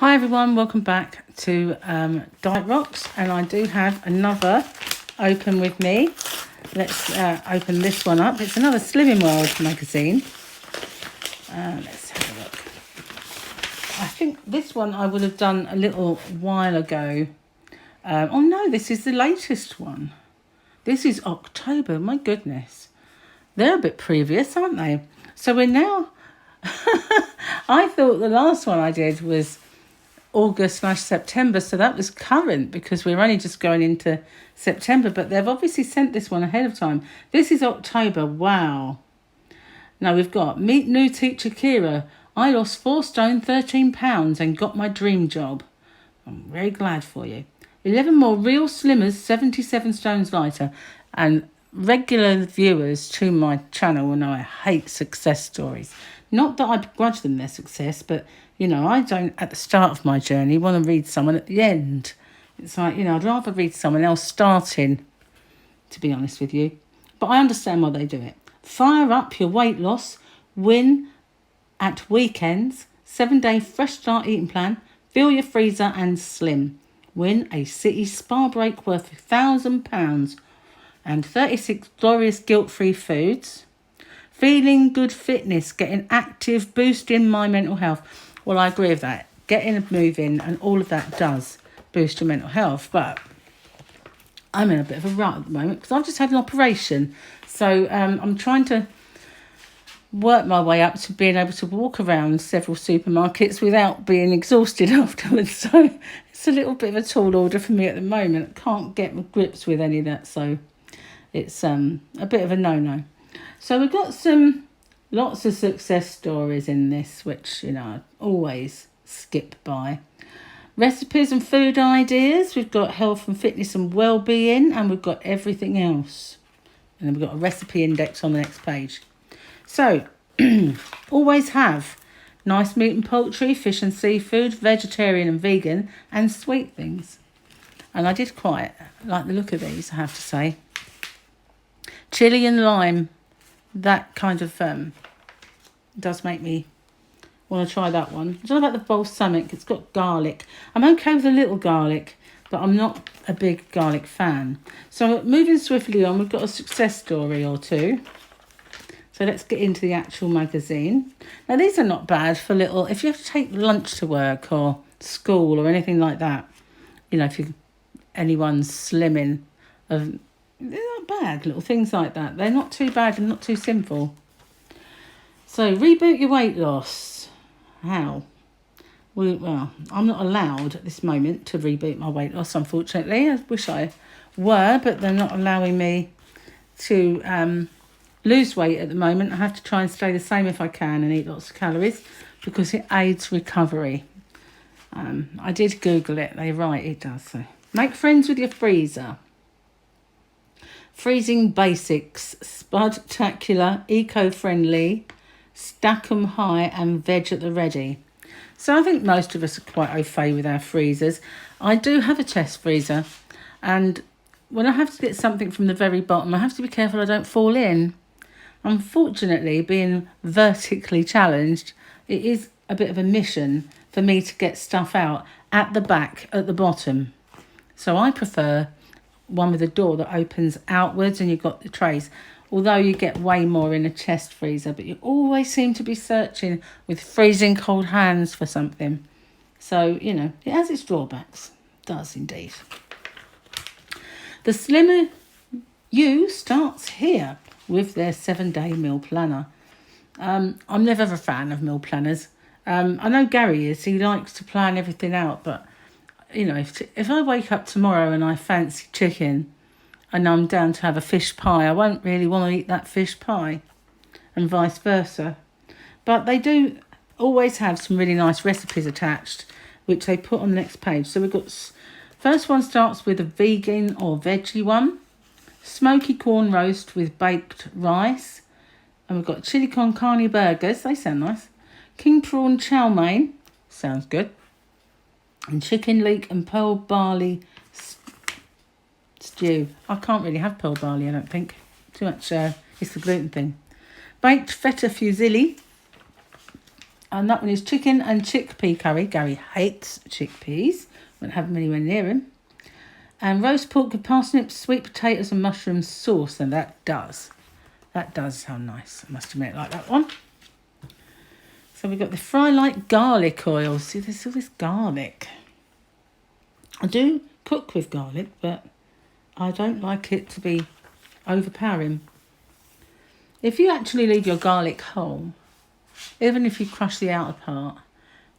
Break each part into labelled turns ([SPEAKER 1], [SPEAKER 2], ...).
[SPEAKER 1] Hi everyone, welcome back to Diet Rocks, and I do have another open with me. Let's open this one up. It's another Slimming World magazine. Let's have a look. I think this one I would have done a little while ago. Oh no, this is the latest one. This is October, my goodness. They're a bit previous, aren't they? So we're now... I thought the last one I did was August/September, so that was current because we're only just going into September, but they've obviously sent this one ahead of time. This is October. Wow. Now we've got Meet New Teacher Kira. I lost 4 stone, 13 pounds and got my dream job. I'm very glad for you. 11 more real slimmers, 77 stones lighter. And regular viewers to my channel will know I hate success stories. Not that I begrudge them their success, but, you know, I don't, at the start of my journey, want to read someone at the end. It's like, you know, I'd rather read someone else starting, to be honest with you. But I understand why they do it. Fire up your weight loss. Win at weekends. 7-day fresh start eating plan. Fill your freezer and slim. Win a city spa break worth £1,000 and 36 glorious guilt-free foods. Feeling good fitness, getting active, boosting my mental health. Well, I agree with that. Getting and moving and all of that does boost your mental health. But I'm in a bit of a rut at the moment because I've just had an operation. So I'm trying to work my way up to being able to walk around several supermarkets without being exhausted afterwards. So it's a little bit of a tall order for me at the moment. I can't get my grips with any of that. So it's a bit of a no-no. So we've got lots of success stories in this, which, you know, I always skip by. Recipes and food ideas. We've got health and fitness and well-being, and we've got everything else. And then we've got a recipe index on the next page. So, always have nice meat and poultry, fish and seafood, vegetarian and vegan, and sweet things. And I did quite like the look of these, I have to say. Chili and lime. That kind of does make me want to try that one. I don't know about the balsamic. It's got garlic. I'm okay with a little garlic, but I'm not a big garlic fan. So moving swiftly on, we've got a success story or two. So let's get into the actual magazine. Now these are not bad for little, if you have to take lunch to work or school or anything like that. You know, if anyone's slimming, they're not bad, little things like that. They're not too bad and not too sinful. So, reboot your weight loss. How? Well, I'm not allowed at this moment to reboot my weight loss, unfortunately. I wish I were, but they're not allowing me to lose weight at the moment. I have to try and stay the same if I can and eat lots of calories because it aids recovery. I did Google it. They're right, it does. So, make friends with your freezer. Freezing basics, spudtacular, eco-friendly, stack 'em high and veg at the ready. So I think most of us are quite au fait with our freezers. I do have a chest freezer, and when I have to get something from the very bottom, I have to be careful I don't fall in. Unfortunately, being vertically challenged, it is a bit of a mission for me to get stuff out at the back, at the bottom. So I prefer one with a door that opens outwards and you've got the trays, although you get way more in a chest freezer, but you always seem to be searching with freezing cold hands for something. So, you know, it has its drawbacks. It does indeed. The Slimmer You starts here with their 7-day meal planner. I'm never a fan of meal planners. I know Gary is. He likes to plan everything out, but you know, if I wake up tomorrow and I fancy chicken and I'm down to have a fish pie, I won't really want to eat that fish pie and vice versa. But they do always have some really nice recipes attached, which they put on the next page. So we've got, first one starts with a vegan or veggie one. Smoky corn roast with baked rice. And we've got chili con carne burgers. They sound nice. King prawn chow mein. Sounds good. And chicken leek and pearl barley stew. I can't really have pearl barley, I don't think. Too much, it's the gluten thing. Baked feta fusilli. And that one is chicken and chickpea curry. Gary hates chickpeas. Won't have them anywhere near him. And roast pork with parsnips, sweet potatoes and mushroom sauce. And that does sound nice. I must admit, I like that one. So we've got the Fry Light garlic oil. See, there's all this garlic. I do cook with garlic, but I don't like it to be overpowering. If you actually leave your garlic whole, even if you crush the outer part,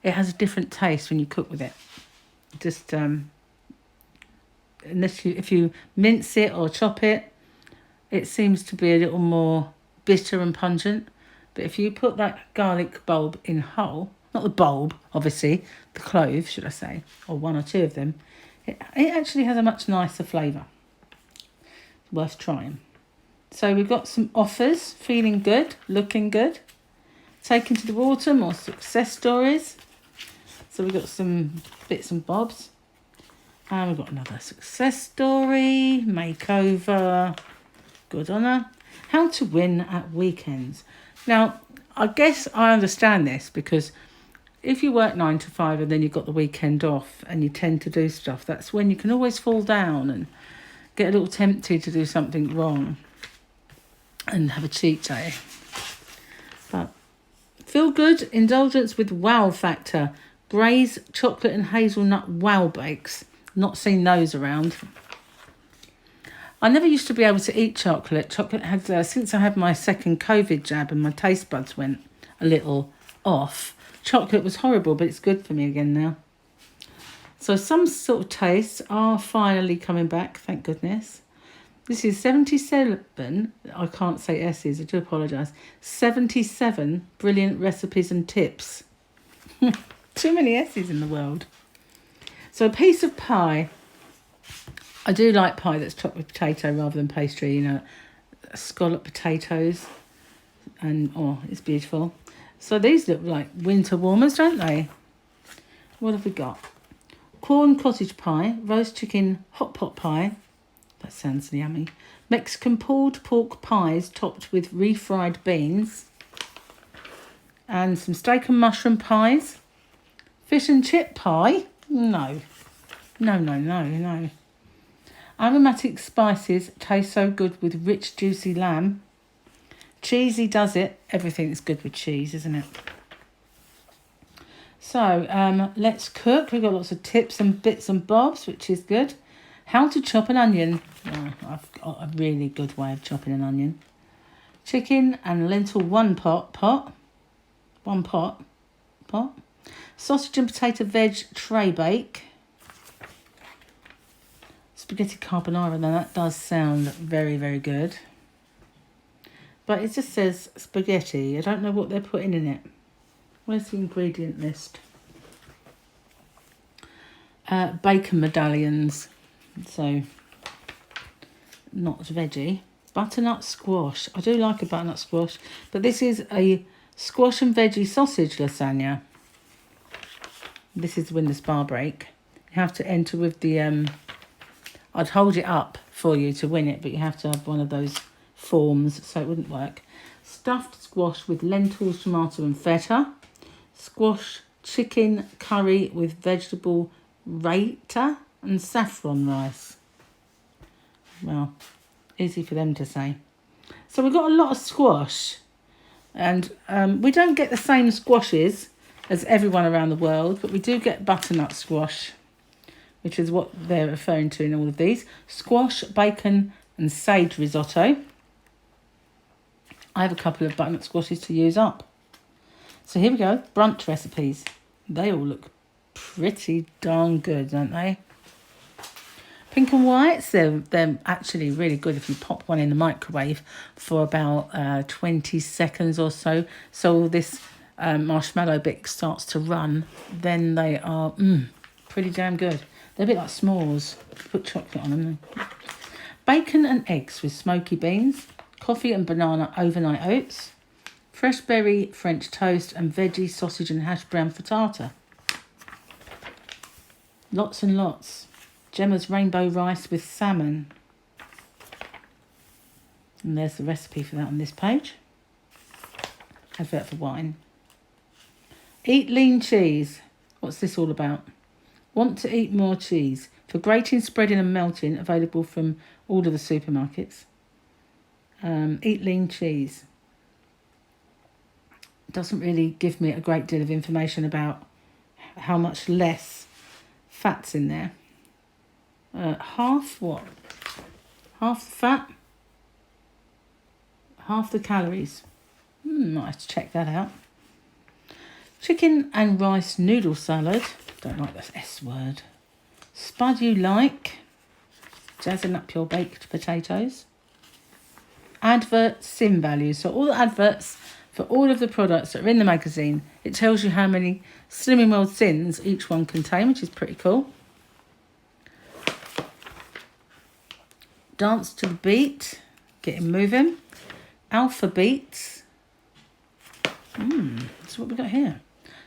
[SPEAKER 1] it has a different taste when you cook with it. Just if you mince it or chop it, it seems to be a little more bitter and pungent. But if you put that garlic bulb in whole, not the bulb, obviously, the cloves, should I say, or one or two of them, it actually has a much nicer flavour. Worth trying. So we've got some offers, feeling good, looking good. Taken to the water, more success stories. So we've got some bits and bobs. And we've got another success story, makeover, good honour. How to win at weekends. Now, I guess I understand this because if you work 9 to 5 and then you've got the weekend off and you tend to do stuff, that's when you can always fall down and get a little tempted to do something wrong and have a cheat day. But feel good, indulgence with wow factor. Gray's chocolate and hazelnut wow bakes. Not seen those around. I never used to be able to eat chocolate. Chocolate had, since I had my second COVID jab and my taste buds went a little off, chocolate was horrible, but it's good for me again now. So some sort of tastes are finally coming back, thank goodness. This is 77, I can't say S's, I do apologise. 77 brilliant recipes and tips. Too many S's in the world. So a piece of pie. I do like pie that's topped with potato rather than pastry, you know, scallop potatoes. And, oh, it's beautiful. So these look like winter warmers, don't they? What have we got? Corn cottage pie, roast chicken hot pot pie. That sounds yummy. Mexican pulled pork pies topped with refried beans. And some steak and mushroom pies. Fish and chip pie. No. No. Aromatic spices taste so good with rich, juicy lamb. Cheesy does it. Everything's good with cheese, isn't it? So, let's cook. We've got lots of tips and bits and bobs, which is good. How to chop an onion. Oh, I've got a really good way of chopping an onion. Chicken and lentil one pot. Sausage and potato veg tray bake. Spaghetti carbonara, now that does sound very, very good. But it just says spaghetti. I don't know what they're putting in it. Where's the ingredient list? Bacon medallions. So, not veggie. Butternut squash. I do like a butternut squash. But this is a squash and veggie sausage lasagna. This is when the spa break. You have to enter with the... I'd hold it up for you to win it, but you have to have one of those forms, so it wouldn't work. Stuffed squash with lentils, tomato and feta. Squash chicken curry with vegetable raita and saffron rice. Well, easy for them to say. So we've got a lot of squash. And we don't get the same squashes as everyone around the world, but we do get butternut squash, which is what they're referring to in all of these. Squash, bacon and sage risotto. I have a couple of butternut squashes to use up. So here we go, brunch recipes. They all look pretty darn good, don't they? Pink and whites, they're actually really good if you pop one in the microwave for about 20 seconds or so. So all this marshmallow bit starts to run, then they are pretty damn good. They're a bit like s'mores. Put chocolate on them. Bacon and eggs with smoky beans. Coffee and banana overnight oats. Fresh berry French toast and veggie sausage and hash brown frittata. Lots and lots. Gemma's rainbow rice with salmon. And there's the recipe for that on this page. Advert for wine. Eat lean cheese. What's this all about? Want to eat more cheese. For grating, spreading and melting, available from all of the supermarkets. Eat lean cheese. Doesn't really give me a great deal of information about how much less fat's in there. Half what? Half the fat? Half the calories. Might have to check that out. Chicken and rice noodle salad. Don't like this S word. Spud you like. Jazzing up your baked potatoes. Advert SIM values. So all the adverts for all of the products that are in the magazine, it tells you how many Slimming World SINs each one contain, which is pretty cool. Dance to the beat. Getting moving. Alpha beats. That's what we got here.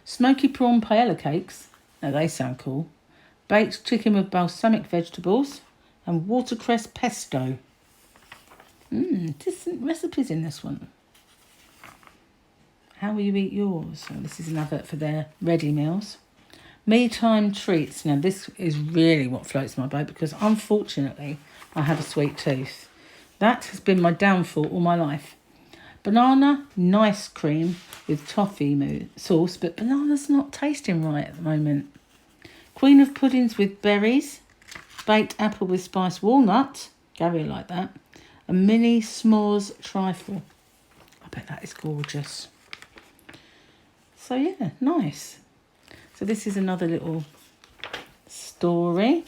[SPEAKER 1] Smoky prawn paella cakes. Now they sound cool. Baked chicken with balsamic vegetables. And watercress pesto. Different recipes in this one. How will you eat yours? So this is an advert for their ready meals. Me time treats. Now this is really what floats my boat because unfortunately I have a sweet tooth. That has been my downfall all my life. Banana nice cream with toffee sauce, but banana's not tasting right at the moment. Queen of puddings with berries. Baked apple with spiced walnut. Gary will like that. A mini s'mores trifle. I bet that is gorgeous. So yeah, nice. So this is another little story.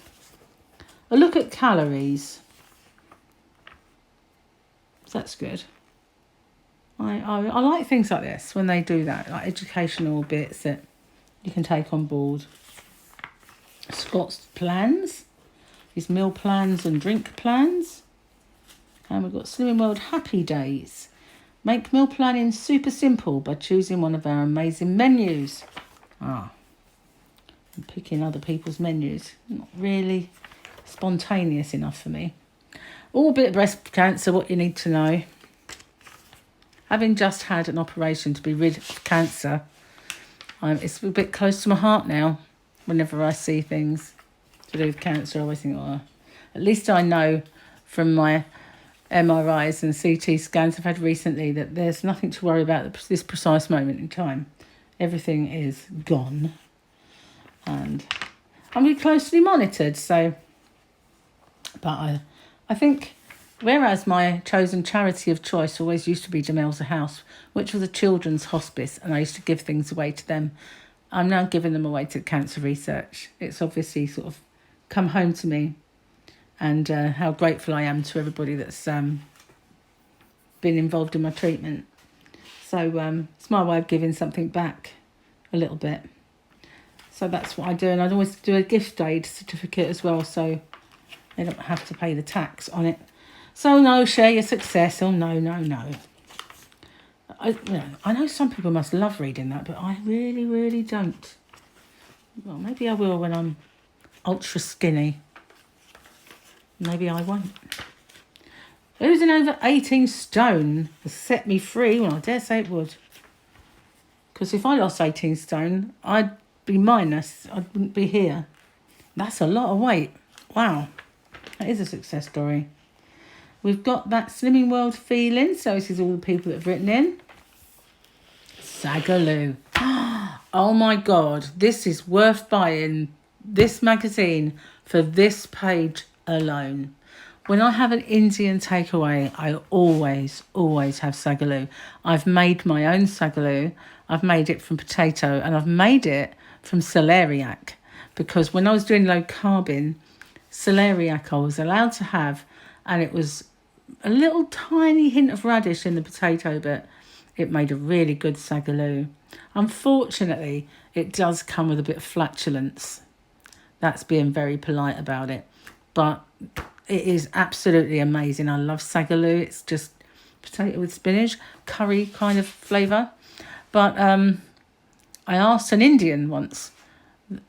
[SPEAKER 1] A look at calories. So that's good. I like things like this when they do that, like educational bits that you can take on board. Scott's plans. His meal plans and drink plans. And we've got Slimming World Happy Days. Make meal planning super simple by choosing one of our amazing menus. And picking other people's menus. Not really spontaneous enough for me. All bit of breast cancer, what you need to know. Having just had an operation to be rid of cancer, it's a bit close to my heart now. Whenever I see things to do with cancer, I always think, at least I know from my MRIs and CT scans I've had recently that there's nothing to worry about at this precise moment in time. Everything is gone. And I'm really closely monitored, so... But I think, whereas my chosen charity of choice always used to be Jamel's House, which was a children's hospice, and I used to give things away to them, I'm now giving them away to cancer research. It's obviously sort of come home to me, and how grateful I am to everybody that's been involved in my treatment. So it's my way of giving something back a little bit. So that's what I do, and I'd always do a gift aid certificate as well, so they don't have to pay the tax on it. So no, share your success. Oh no. I know some people must love reading that, but I really, really don't. Well, maybe I will when I'm ultra skinny. Maybe I won't. Losing over 18 stone has set me free. Well, I dare say it would. Because if I lost 18 stone, I'd be minus. I wouldn't be here. That's a lot of weight. Wow. That is a success story. We've got that Slimming World feeling. So this is all the people that have written in. Sagaloo. Oh my God. This is worth buying this magazine for this page alone. When I have an Indian takeaway, I always have sagaloo. I've made my own sagaloo. I've made it from potato, and I've made it from celeriac, because when I was doing low carbing, celeriac I was allowed to have, and it was a little tiny hint of radish in the potato, but it made a really good sagaloo. Unfortunately, it does come with a bit of flatulence. That's being very polite about it. But it is absolutely amazing. I love sagaloo. It's just potato with spinach, curry kind of flavour. But I asked an Indian once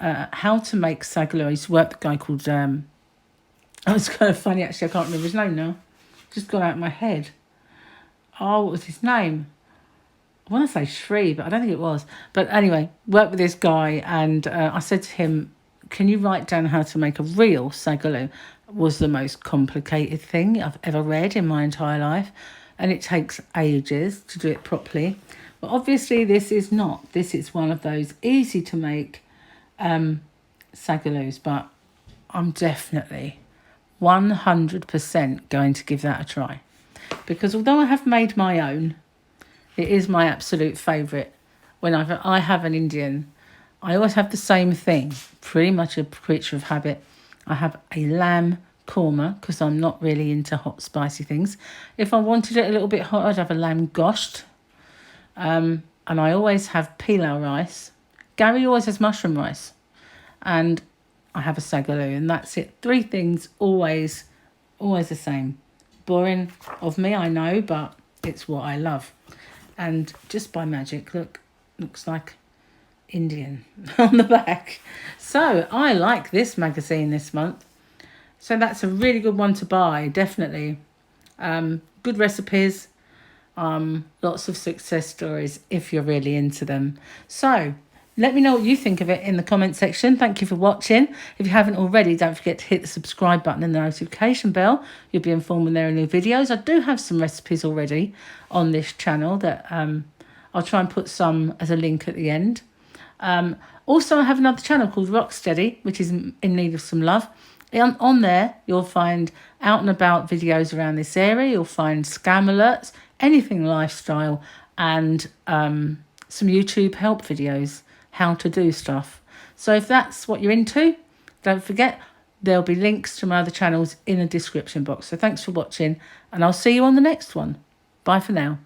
[SPEAKER 1] how to make sagaloo. I used to work with a guy called... it was kind of funny, actually. I can't remember his name now. Just got out of my head. Oh, what was his name? I want to say Shri, but I don't think it was. But anyway, worked with this guy, and I said to him, can you write down how to make a real sagaloo? Was the most complicated thing I've ever read in my entire life, and it takes ages to do it properly. But obviously this is not. This is one of those easy to make sagaloos, but I'm definitely 100% going to give that a try, because although I have made my own, it is my absolute favourite. When I have an Indian, I always have the same thing, pretty much a creature of habit. I have a lamb korma, because I'm not really into hot, spicy things. If I wanted it a little bit hot, I'd have a lamb gosht. And I always have pilau rice. Gary always has mushroom rice. And I have a sagaloo, and that's it. 3 things, always the same. Boring of me, I know, but it's what I love. And just by magic, look, looks like Indian on the back. So I like this magazine this month. So that's a really good one to buy, definitely. Good recipes, lots of success stories if you're really into them. So let me know what you think of it in the comment section. Thank you for watching. If you haven't already, don't forget to hit the subscribe button and the notification bell. You'll be informed when there are new videos. I do have some recipes already on this channel that I'll try and put some as a link at the end. Also, I have another channel called Rocksteady, which is in need of some love. On there, you'll find out and about videos around this area. You'll find scam alerts, anything lifestyle, and some YouTube help videos, how to do stuff. So if that's what you're into, don't forget, there'll be links to my other channels in the description box. So thanks for watching, and I'll see you on the next one. Bye for now.